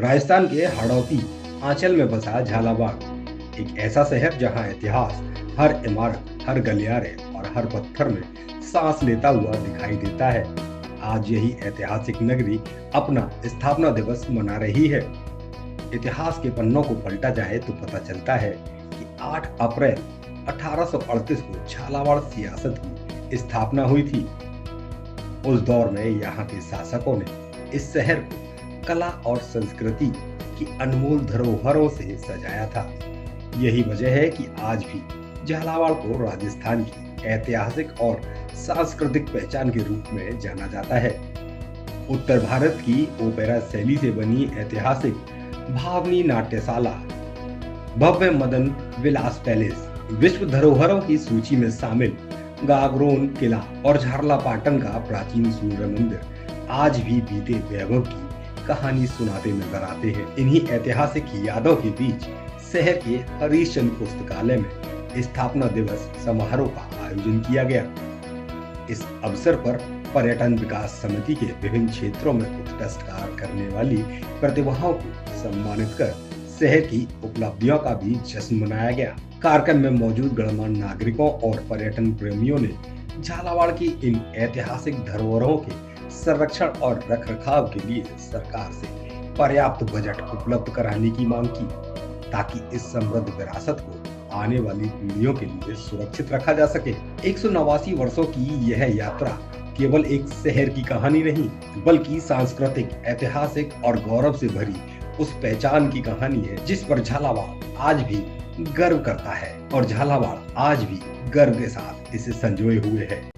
राजस्थान के हाड़ौती आंचल में बसा झालावाड़ एक ऐसा शहर जहां इतिहास हर इमारत, हर गलियारे और हर पत्थर में सांस लेता हुआ दिखाई देता है। आज यही ऐतिहासिक नगरी अपना स्थापना दिवस मना रही है। इतिहास के पन्नों को पलटा जाए तो पता चलता है कि 8 अप्रैल 1838 को झालावाड़ सियासत की स्थापना हुई थी। उस दौर में यहाँ के शासकों ने इस शहर को कला और संस्कृति की अनमोल धरोहरों से सजाया था। यही वजह है कि आज भी झालावाड़ को राजस्थान की ऐतिहासिक और सांस्कृतिक पहचान के रूप में जाना जाता है। उत्तर भारत की ओपेरा शैली से बनी ऐतिहासिक भावनी नाट्यशाला, भव्य मदन विलास पैलेस, विश्व धरोहरों की सूची में शामिल गागरोन किला और झारला पाटन का प्राचीन सूर्य मंदिर आज भी बीते वैभव की कहानी सुनाते नजर आते हैं। इन्हीं ऐतिहासिक यादों के बीच शहर के हरिश्चंद्र पुस्तकालय में स्थापना दिवस समारोह का आयोजन किया गया। इस अवसर पर पर्यटन विकास समिति के विभिन्न क्षेत्रों में उत्कृष्ट कार्य करने वाली प्रतिभाओं को सम्मानित कर शहर की उपलब्धियों का भी जश्न मनाया गया। कार्यक्रम में मौजूद गणमान्य नागरिकों और पर्यटन प्रेमियों ने झालावाड़ की इन ऐतिहासिक धरोहरों के संरक्षण और रखरखाव के लिए सरकार से पर्याप्त बजट उपलब्ध कराने की मांग की, ताकि इस समृद्ध विरासत को आने वाली पीढ़ियों के लिए सुरक्षित रखा जा सके। 189 वर्षों की यह यात्रा केवल एक शहर की कहानी नहीं, बल्कि सांस्कृतिक, ऐतिहासिक और गौरव से भरी उस पहचान की कहानी है जिस पर झालावाड़ आज भी गर्व करता है और झालावाड़ आज भी गर्व के साथ इसे संजोए हुए है।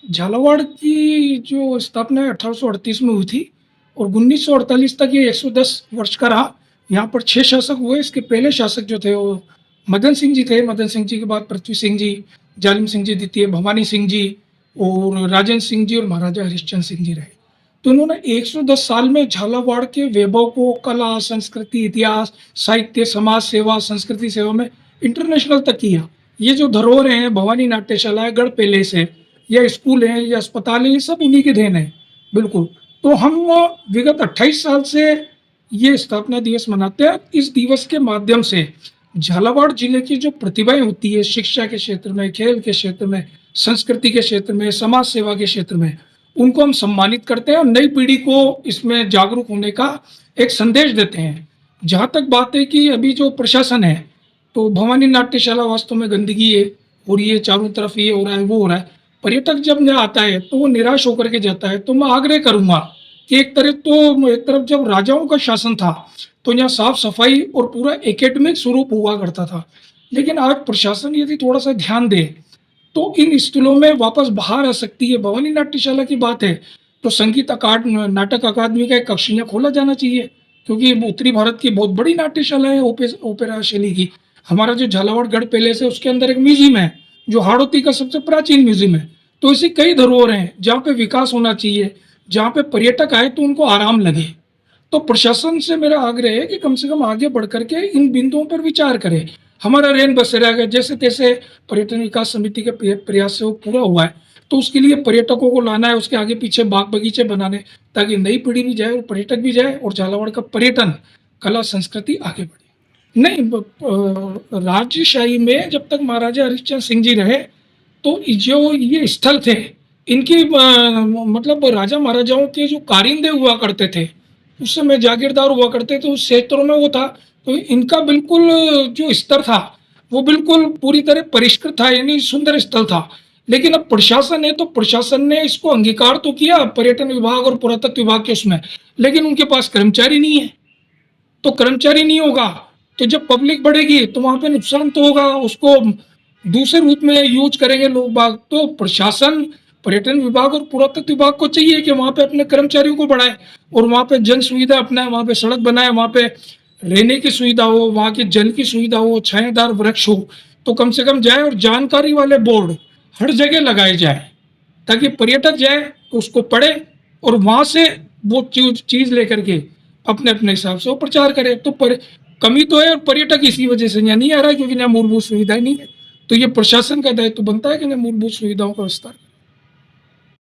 झालावाड़ की जो स्थापना 1838 में हुई थी और 1948 तक ये 110 वर्ष का रहा। यहाँ पर 6 शासक हुए। इसके पहले शासक जो थे वो मदन सिंह जी थे। मदन सिंह जी के बाद पृथ्वी सिंह जी, जालिम सिंह जी द्वितीय, भवानी सिंह जी और राजेंद्र सिंह जी और महाराजा हरिश्चंद्र सिंह जी रहे। तो उन्होंने 110 साल में झालावाड़ के वैभव को कला, संस्कृति, इतिहास, साहित्य, समाज सेवा, संस्कृति सेवा में इंटरनेशनल तक किया। ये जो धरोहर हैं, भवानी नाट्यशाला है, गढ़ पैलेस है, या स्कूल है या अस्पताल है, ये सब उन्हीं की देन है। बिल्कुल। तो हम विगत 28 साल से ये स्थापना दिवस मनाते हैं। इस दिवस के माध्यम से झालावाड़ जिले की जो प्रतिभाएं होती है शिक्षा के क्षेत्र में, खेल के क्षेत्र में, संस्कृति के क्षेत्र में, समाज सेवा के क्षेत्र में, उनको हम सम्मानित करते हैं और नई पीढ़ी को इसमें जागरूक होने का एक संदेश देते हैं। जहाँ तक बात है कि अभी जो प्रशासन है, तो भवानी नाट्यशाला वास्तव में गंदगी है और ये चारों तरफ ये हो रहा है, वो हो रहा है। पर्यटक जब यहाँ आता है तो वो निराश होकर के जाता है। तो मैं आग्रह करूंगा कि एक तरफ जब राजाओं का शासन था तो यहाँ साफ सफाई और पूरा एकेडमिक स्वरूप हुआ करता था, लेकिन आज प्रशासन यदि थोड़ा सा ध्यान दे तो इन स्थलों में वापस बाहर आ सकती है। भवानी नाट्यशाला की बात है तो संगीत नाटक अकादमी का एक कक्ष यहाँ खोला जाना चाहिए, क्योंकि उत्तरी भारत की बहुत बड़ी नाट्यशाला है ओपेरा शैली की। हमारा जो झालावाड़ गढ़ पैलेस है उसके अंदर एक म्यूजियम है जो हाड़ौती का सबसे प्राचीन म्यूजियम है। तो ऐसी कई धरोहर हैं जहाँ पे विकास होना चाहिए, जहाँ पे पर्यटक आए तो उनको आराम लगे। तो प्रशासन से मेरा आग्रह है कि कम से कम आगे बढ़ करके इन बिंदुओं पर विचार करें। हमारा रेन बसेरा का जैसे तैसे पर्यटन विकास समिति के प्रयास से वो पूरा हुआ है, तो उसके लिए पर्यटकों को लाना है, उसके आगे पीछे बाग बगीचे बनाने, ताकि नई पीढ़ी भी जाए और पर्यटक भी जाए और झालावाड़ का पर्यटन, कला, संस्कृति आगे बढ़े। नहीं, राजशाही में जब तक महाराजा हरिश्चंद्र सिंह जी रहे तो जो ये स्थल थे इनकी मतलब राजा महाराजाओं के जो कारिंदे हुआ करते थे उस समय जागीरदार हुआ करते थे, उस क्षेत्रों में वो था। तो इनका बिल्कुल जो स्तर था वो बिल्कुल पूरी तरह परिष्कृत था, यानी सुंदर स्थल था। लेकिन अब प्रशासन है तो प्रशासन ने इसको अंगीकार तो किया पर्यटन विभाग और पुरातत्व विभाग के उसमें, लेकिन उनके पास कर्मचारी नहीं है। तो कर्मचारी नहीं होगा तो जब पब्लिक बढ़ेगी तो वहां पे नुकसान तो होगा, उसको दूसरे रूप में यूज करेंगे लोग बाग। तो प्रशासन, पर्यटन विभाग और पुरातत्व विभाग को चाहिए कि वहां पे अपने कर्मचारियों को बढ़ाए और वहां पे जन सुविधा अपनाए, वहां पे सड़क बनाए, वहां पे रहने की सुविधा हो, वहां के जल की सुविधा हो, छायादार वृक्ष हो, तो कम से कम जाए। और जानकारी वाले बोर्ड हर जगह लगाए जाए ताकि पर्यटक जाए तो उसको पढ़े और वहां से वो चीज लेकर के अपने अपने हिसाब से वो प्रचार करे। तो कमी तो है, और पर्यटक इसी वजह से यहाँ नहीं आ रहा है क्योंकि यहाँ मूलभूत सुविधाएं नहीं है। तो ये प्रशासन का दायित्व बनता है कि यहाँ मूलभूत सुविधाओं का विस्तार